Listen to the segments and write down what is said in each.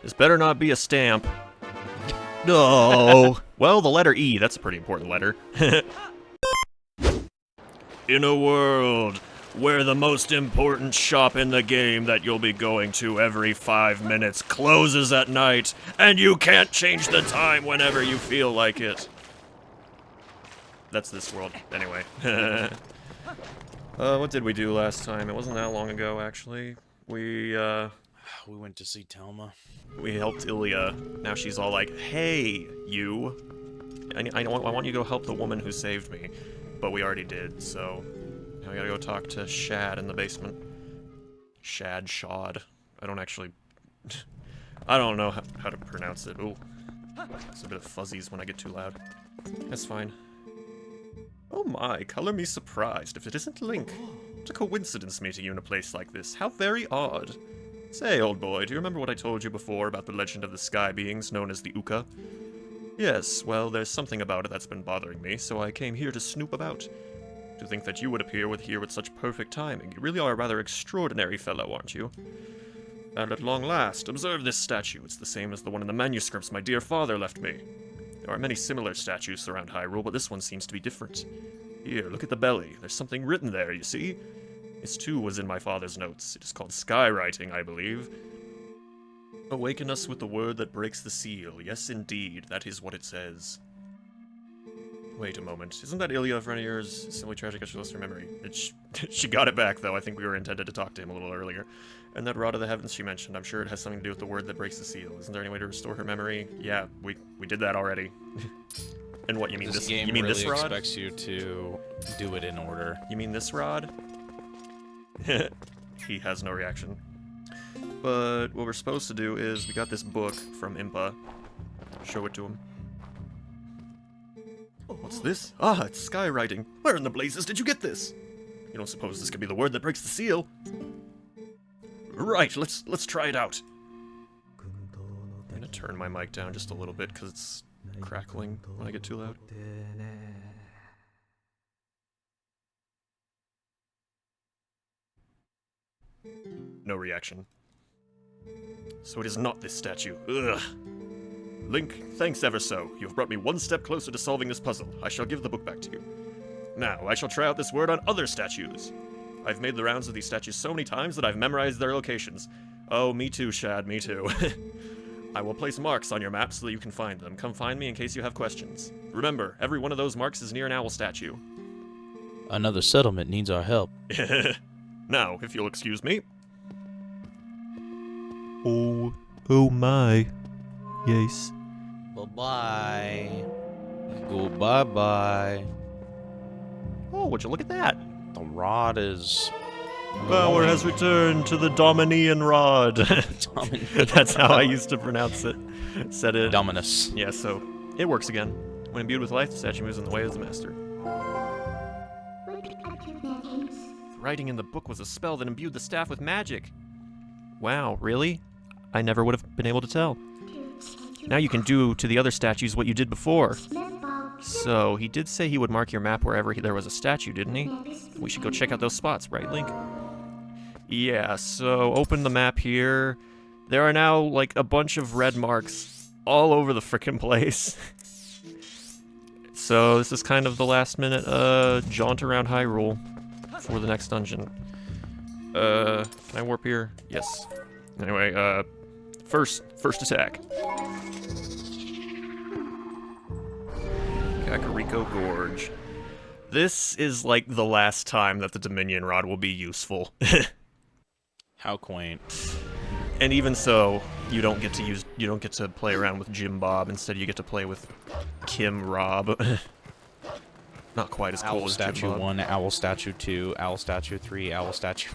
This better not be a stamp. No. Well, the letter E, that's a pretty important letter. In a world where the most important shop in the game that you'll be going to every 5 minutes closes at night, and you can't change the time whenever you feel like it. That's this world, anyway. What did we do last time? It wasn't that long ago, actually. We went to see Telma. We helped Ilya. Now she's all like, hey, you. I want you to go help the woman who saved me. But we already did, so now we gotta go talk to Shad in the basement. Shad. I don't actually... I don't know how to pronounce it. Ooh. It's a bit of fuzzies when I get too loud. That's fine. Oh my, color me surprised if it isn't Link. What a coincidence meeting you in a place like this. How very odd. Say, old boy, do you remember what I told you before about the legend of the sky beings known as the Uka? Yes, well, there's something about it that's been bothering me, so I came here to snoop about. To think that you would appear here with such perfect timing. You really are a rather extraordinary fellow, aren't you? And at long last, observe this statue. It's the same as the one in the manuscripts my dear father left me. There are many similar statues around Hyrule, but this one seems to be different. Here, look at the belly. There's something written there, you see? This too was in my father's notes. It is called skywriting, I believe. Awaken us with the word that breaks the seal. Yes, indeed, that is what it says. Wait a moment. Isn't that Ilya, a friend of yours? Simply tragic, I should lost her memory. She got it back, though. I think we were intended to talk to him a little earlier. And that rod of the heavens she mentioned, I'm sure it has something to do with the word that breaks the seal. Isn't there any way to restore her memory? Yeah, we did that already. And what, you mean this? Game you mean really this rod? expects you to do it in order. You mean this rod? He has no reaction. But what we're supposed to do is, we got this book from Impa. Show it to him. What's this? Ah, it's skywriting. Where in the blazes did you get this? You don't suppose this could be the word that breaks the seal? Right, let's try it out. I'm gonna turn my mic down just a little bit because it's crackling when I get too loud. No reaction. So it is not this statue. Ugh. Link, thanks ever so. You have brought me one step closer to solving this puzzle. I shall give the book back to you. Now, I shall try out this word on other statues. I've made the rounds of these statues so many times that I've memorized their locations. Oh, me too, Shad, me too. I will place marks on your map so that you can find them. Come find me in case you have questions. Remember, every one of those marks is near an owl statue. Another settlement needs our help. Now, if you'll excuse me. Oh my. Yes. Bye-bye. Go bye-bye. Oh, would you look at that? The rod is... Power has returned to the Dominion rod. That's how I used to pronounce it. Said it. Dominus. Yeah, so it works again. When imbued with life, the statue moves in the way of the master. The writing in the book was a spell that imbued the staff with magic. Wow, really? I never would have been able to tell. Now you can do to the other statues what you did before. So, he did say he would mark your map wherever there was a statue, didn't he? We should go check out those spots, right, Link? Yeah, so open the map here. There are now, like, a bunch of red marks all over the frickin' place. So, this is kind of the last-minute, jaunt around Hyrule for the next dungeon. Can I warp here? Yes. Anyway, first attack. Kakariko Gorge. This is like the last time that the Dominion Rod will be useful. How quaint. And even so, you don't get to play around with Jim Bob. Instead, you get to play with Kim Rob. Not quite as cool Owl as Statue Jim Bob. 1, Owl Statue 2, Owl Statue 3, Owl Statue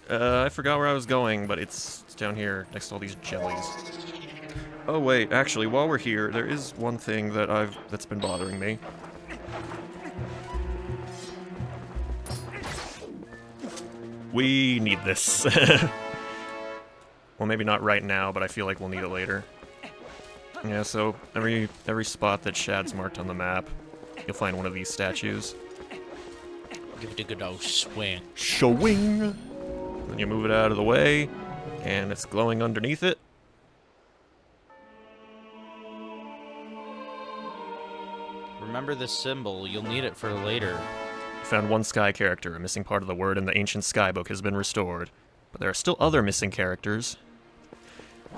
4. I forgot where I was going, but it's down here next to all these jellies. Oh wait, actually, while we're here, there is one thing that's been bothering me. We need this. Well, maybe not right now, but I feel like we'll need it later. Yeah, so every spot that Shad's marked on the map, you'll find one of these statues. Give it a good old swing. Showing! Then you move it out of the way, And it's glowing underneath it. Remember this symbol. You'll need it for later. Found one sky character. A missing part of the word in the ancient skybook has been restored. But there are still other missing characters.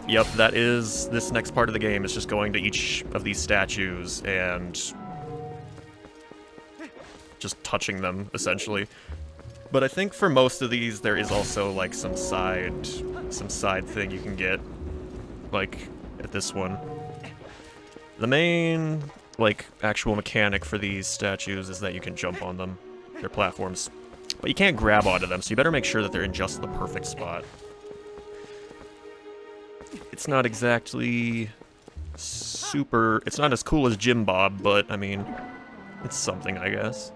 Yep, that is this next part of the game. Is just going to each of these statues and just touching them, essentially. But I think for most of these, there is also like some side thing you can get, like at this one. The main like actual mechanic for these statues is that you can jump on them. They're platforms, but you can't grab onto them, so you better make sure that they're in just the perfect spot. It's not exactly super... It's not as cool as Jim Bob, but, I mean, it's something, I guess.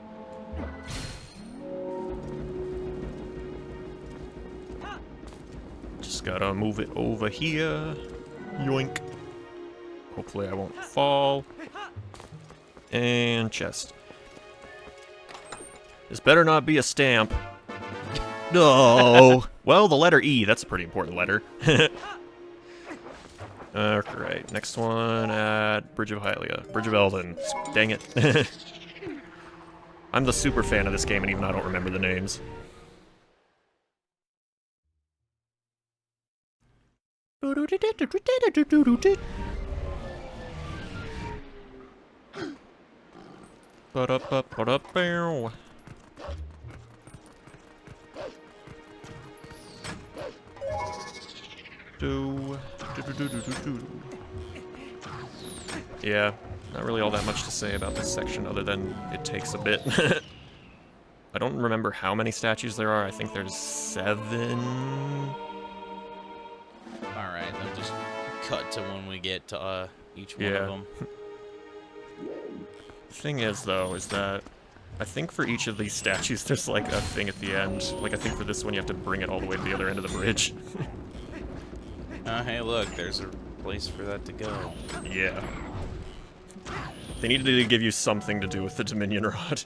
Just gotta move it over here. Yoink. Hopefully I won't fall. And chest. This better not be a stamp. No! Well, the letter E, that's a pretty important letter. Alright, next one at Bridge of Hylia. Bridge of Elden. Dang it. I'm the super fan of this game, and even I don't remember the names. Ba-da-ba-ba-da-bow. Yeah, not really all that much to say about this section other than it takes a bit. I don't remember how many statues there are. I think there's 7. Alright, then just cut to when we get to each one of them. The thing is, though, is that I think for each of these statues there's like a thing at the end. Like I think for this one you have to bring it all the way to the other end of the bridge. Hey look, there's a place for that to go. Yeah. They needed to give you something to do with the Dominion Rod.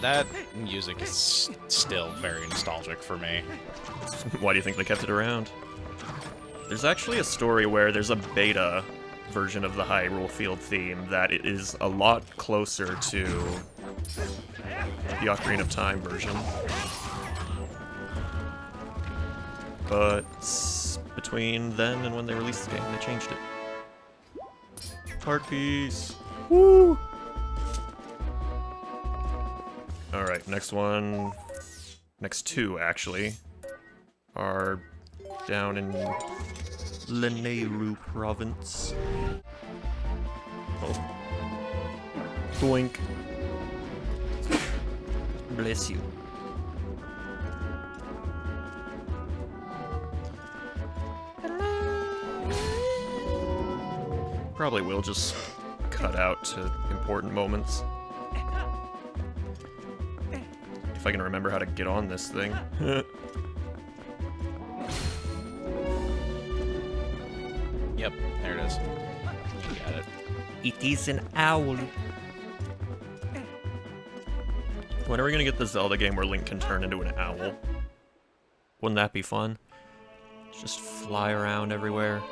That music is still very nostalgic for me. Why do you think they kept it around? There's actually a story where there's a beta version of the Hyrule Field theme that it is a lot closer to the Ocarina of Time version. But between then and when they released the game, they changed it. Heart piece. Woo! Alright, next one. Next 2, actually, are down in Lanayru province. Oh. Boink. Bless you. Probably will just cut out to important moments. If I can remember how to get on this thing. Yep, there it is. Got it. It is an owl. When are we gonna get the Zelda game where Link can turn into an owl? Wouldn't that be fun? Just fly around everywhere.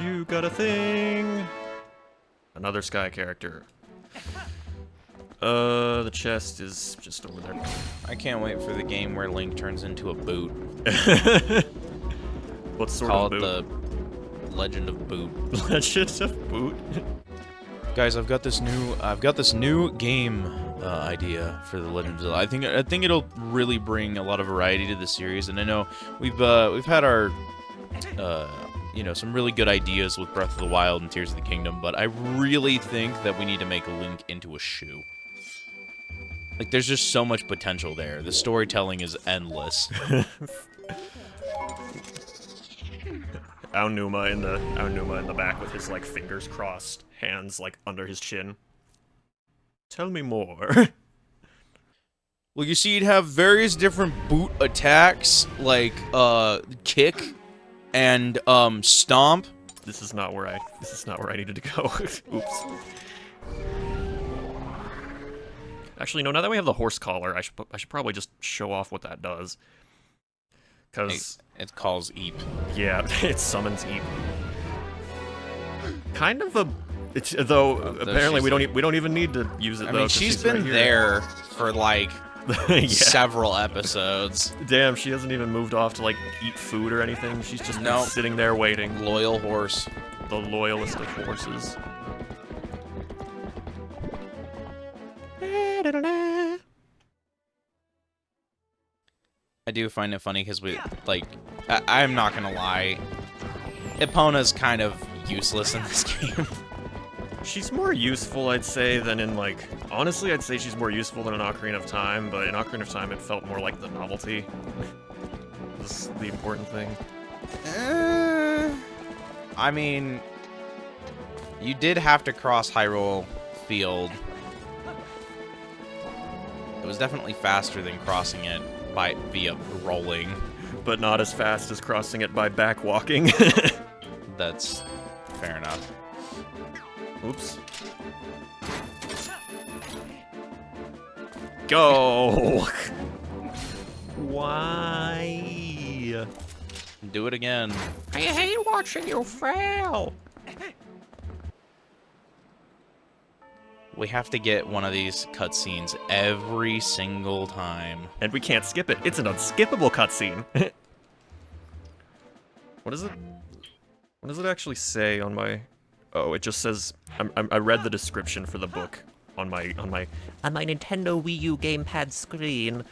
You got a thing! Another sky character. The chest is just over there. I can't wait for the game where Link turns into a boot. What sort Call of boot? it the Legend of Boot. Legend of Boot? Guys, I've got this new game idea for the Legend of Zelda. I think it'll really bring a lot of variety to the series, and I know we've had our you know, some really good ideas with Breath of the Wild and Tears of the Kingdom, but I really think that we need to make Link into a shoe. Like, there's just so much potential there. The storytelling is endless. Aonuma in the back with his like fingers crossed, hands like under his chin. Tell me more. Well, you see, you'd have various different boot attacks, like kick and stomp. This is not where I needed to go. Oops. Actually, no, now that we have the horse collar, I should probably just show off what that does. Because... It calls Eep. Yeah, it summons Eep. Kind of a... though, apparently we don't even need to use it, though. I mean, she's been right there for, like... yeah. Several episodes. Damn, she hasn't even moved off to, like, eat food or anything. She's just been sitting there waiting. Loyal horse. The loyalist of horses. I do find it funny because we, like, I'm not gonna lie, Epona's kind of useless in this game. She's more useful, I'd say, than in, like... Honestly, I'd say she's more useful than in Ocarina of Time, but in Ocarina of Time it felt more like the novelty. Was the important thing. I mean... You did have to cross Hyrule Field. It was definitely faster than crossing it via rolling. But not as fast as crossing it by backwalking. That's fair enough. Oops. Go! Why? Do it again. I hate watching you fail! We have to get one of these cutscenes every single time. And we can't skip it. It's an unskippable cutscene. What is it? What does it actually say on my... Oh, it just says... I read the description for the book on my Nintendo Wii U gamepad screen,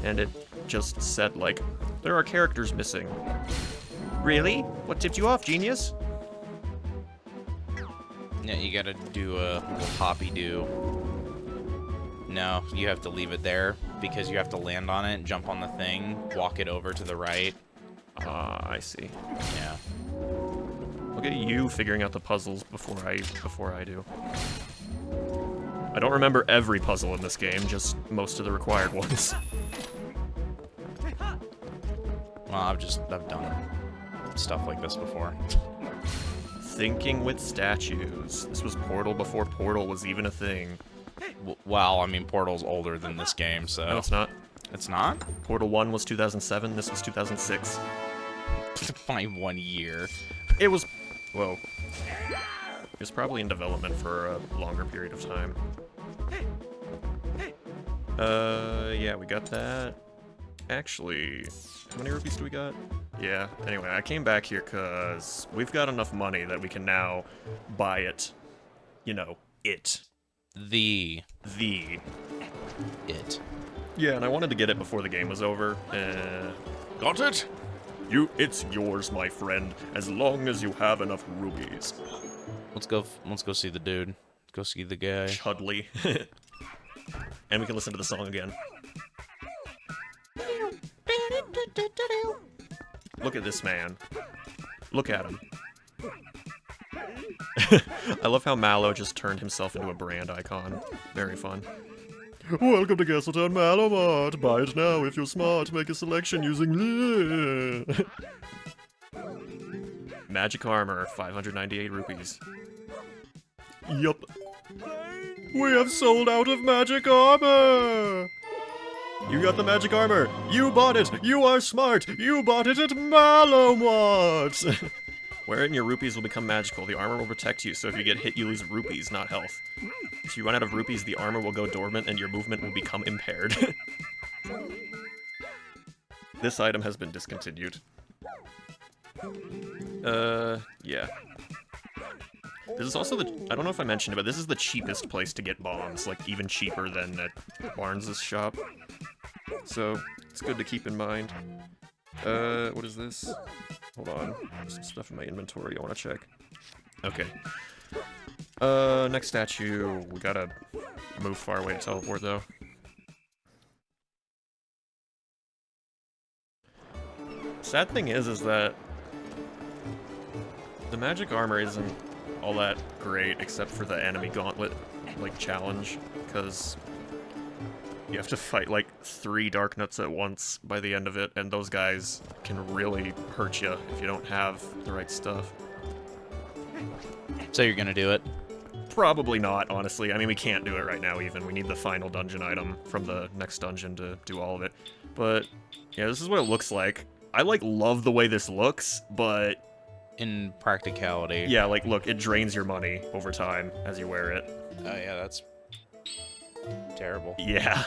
and it just said, like, there are characters missing. Really? What tipped you off, genius? Yeah, you gotta do a little hoppy-do. No, you have to leave it there, because you have to land on it, jump on the thing, walk it over to the right. Ah, I see. Yeah. Look at you figuring out the puzzles before I do. I don't remember every puzzle in this game, just most of the required ones. Well, I've done stuff like this before. Thinking with statues. This was Portal before Portal was even a thing. Well, I mean, Portal's older than this game, so... No, it's not. It's not? Portal 1 was 2007, this was 2006. By 1 year. It was... Whoa. It was probably in development for a longer period of time. Yeah, we got that. Actually, how many rupees do we got? Yeah, anyway, I came back here because we've got enough money that we can now buy it. You know, it. The. It. Yeah, and I wanted to get it before the game was over. Got it? It's yours, my friend, as long as you have enough rubies. Let's go see the dude. Let's go see the guy. Chudley. And we can listen to the song again. Look at this man. Look at him. I love how Mallow just turned himself into a brand icon. Very fun. Welcome to Castletown Mallow Mart. Buy it now if you're smart. Make a selection using... Magic armor, 598 rupees. Yup. We have sold out of magic armor! You got the magic armor! You bought it! You are smart! You bought it at Mallow Mart! Wear it and your rupees will become magical. The armor will protect you, so if you get hit, you lose rupees, not health. If you run out of rupees, the armor will go dormant and your movement will become impaired. This item has been discontinued. Yeah. This is also I don't know if I mentioned it, but this is the cheapest place to get bombs, like, even cheaper than at Barnes' shop. So, it's good to keep in mind. What is this? Hold on. There's some stuff in my inventory I want to check. Okay. Next statue. We gotta move far away to teleport, though. Sad thing is that the magic armor isn't all that great, except for the enemy gauntlet, like, challenge, because you have to fight, like, 3 Dark Nuts at once by the end of it, and those guys can really hurt you if you don't have the right stuff. So you're gonna do it? Probably not, honestly. I mean, we can't do it right now even. We need the final dungeon item from the next dungeon to do all of it. But, yeah, this is what it looks like. I, like, love the way this looks, but... In practicality. Yeah, like, look, it drains your money over time as you wear it. Oh, yeah, that's terrible. Yeah.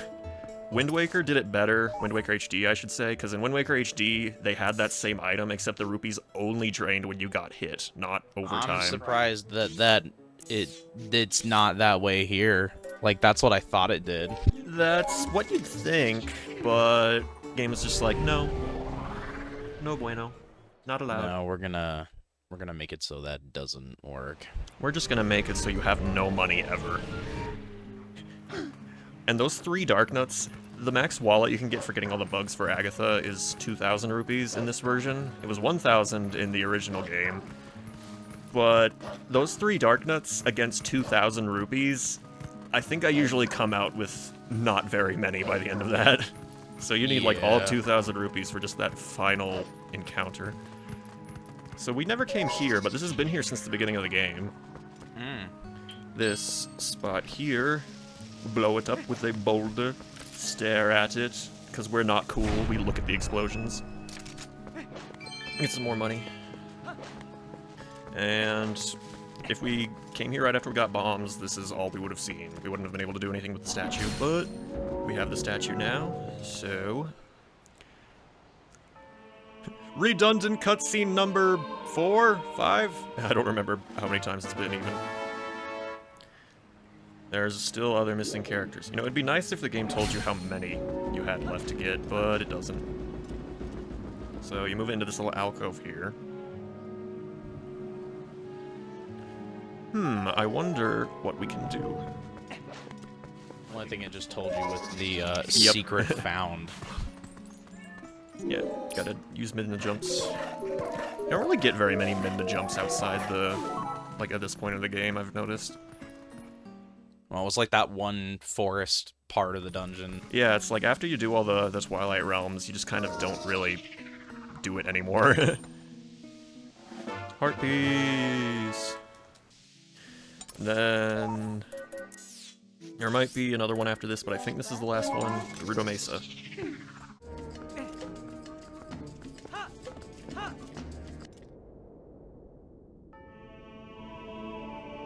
Wind Waker did it better, Wind Waker HD, I should say, because in Wind Waker HD, they had that same item, except the rupees only drained when you got hit, not over time. I'm surprised that it's not that way here. Like, that's what I thought it did. That's what you'd think, but game is just like, no. No bueno. Not allowed. No, we're gonna make it so that doesn't work. We're just gonna make it so you have no money ever. And those 3 Dark Nuts, the max wallet you can get for getting all the bugs for Agatha is 2,000 rupees in this version. It was 1,000 in the original game. But those 3 Dark Nuts against 2,000 rupees, I think I usually come out with not very many by the end of that. So you need like all 2,000 rupees for just that final encounter. So we never came here, but this has been here since the beginning of the game. This spot here, blow it up with a boulder, stare at it, because we're not cool, we look at the explosions. Get some more money. And if we came here right after we got bombs, this is all we would have seen. We wouldn't have been able to do anything with the statue, but we have the statue now, so... Redundant cutscene number 4? 5? I don't remember how many times it's been even. There's still other missing characters. You know, it'd be nice if the game told you how many you had left to get, but it doesn't. So you move into this little alcove here. I wonder what we can do. Only thing it just told you was the secret found. Yeah, gotta use midna jumps. You don't really get very many midna jumps outside the, like, at this point of the game, I've noticed. Well, it was like that one forest part of the dungeon. Yeah, it's like after you do all the Twilight Realms, you just kind of don't really do it anymore. Heart piece. Then there might be another one after this, but I think this is the last one. Gerudo Mesa.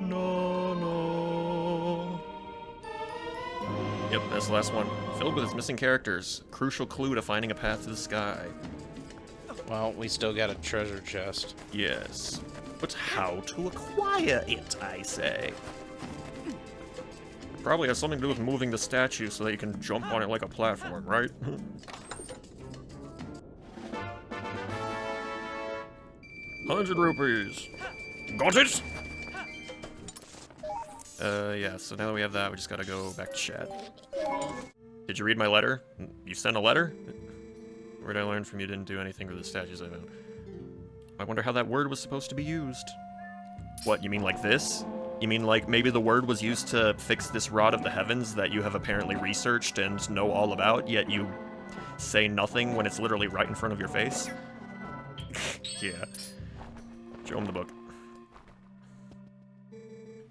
No. Yep, that's the last one. Filled with its missing characters. Crucial clue to finding a path to the sky. Well, we still got a treasure chest. Yes. But how to acquire it, I say? Probably has something to do with moving the statue so that you can jump on it like a platform, right? 100 rupees. Got it? Yeah, so now that we have that, we just gotta go back to chat. Did you read my letter? You sent a letter? Word I learned from you didn't do anything for the statues I found. I wonder how that word was supposed to be used. What, you mean like this? You mean like maybe the word was used to fix this rod of the heavens that you have apparently researched and know all about, yet you say nothing when it's literally right in front of your face? Yeah. Show him the book.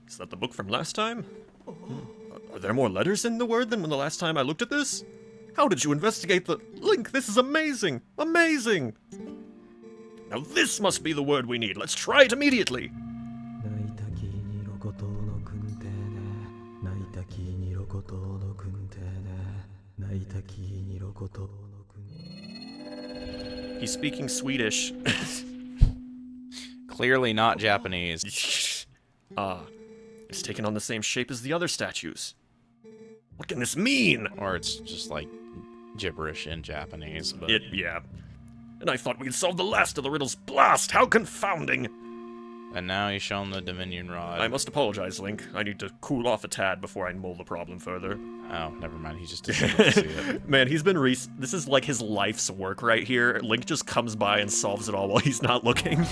Is that the book from last time? Are there more letters in the word than when the last time I looked at this? How did you investigate the... Link, this is amazing! Amazing! Now this must be the word we need. Let's try it immediately! He's speaking Swedish. Clearly not Japanese. It's taken on the same shape as the other statues. What can this mean? Or it's just like gibberish in Japanese, but... Yeah. And I thought we'd solve the last of the riddles. Blast! How confounding! And now he's shown the Dominion Rod. I must apologize, Link. I need to cool off a tad before I mull the problem further. Oh, never mind. He just doesn't see it. Man, he's been this is like his life's work right here. Link just comes by and solves it all while he's not looking.